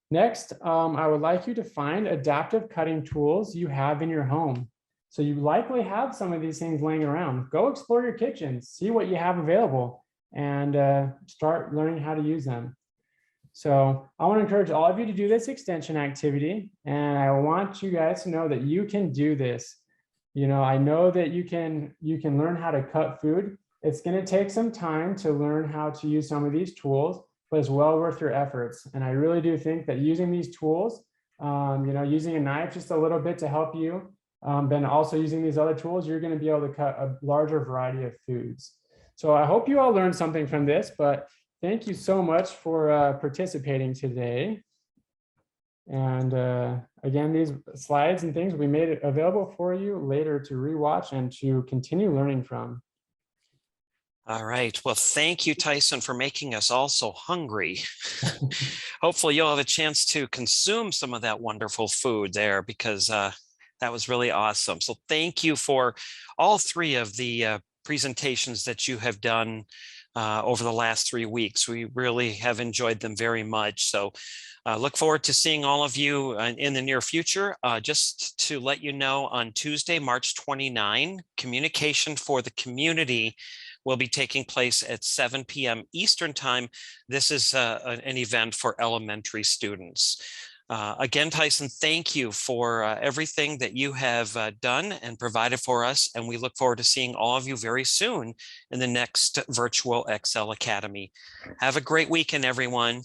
Next, I would like you to find adaptive cutting tools you have in your home. So you likely have some of these things laying around. Go explore your kitchen, see what you have available, and start learning how to use them. So I want to encourage all of you to do this extension activity, and I want you guys to know that you can do this. You know, I know that you can learn how to cut food. It's going to take some time to learn how to use some of these tools, but it's well worth your efforts. And I really do think that using these tools, using a knife just a little bit to help you, then also using these other tools, you're going to be able to cut a larger variety of foods. So I hope you all learned something from this, but thank you so much for participating today. And again, these slides and things, we made it available for you later to rewatch and to continue learning from. All right. Well, thank you, Tyson, for making us all so hungry. Hopefully you'll have a chance to consume some of that wonderful food there, because that was really awesome. So thank you for all three of the presentations that you have done over the last 3 weeks. We really have enjoyed them very much. So look forward to seeing all of you in the near future. Just to let you know, on Tuesday, March 29, Communication for the Community will be taking place at 7 p.m. Eastern Time. This is an event for elementary students. Again, Tyson, thank you for everything that you have done and provided for us. And we look forward to seeing all of you very soon in the next Virtual Excel Academy. Have a great weekend, everyone.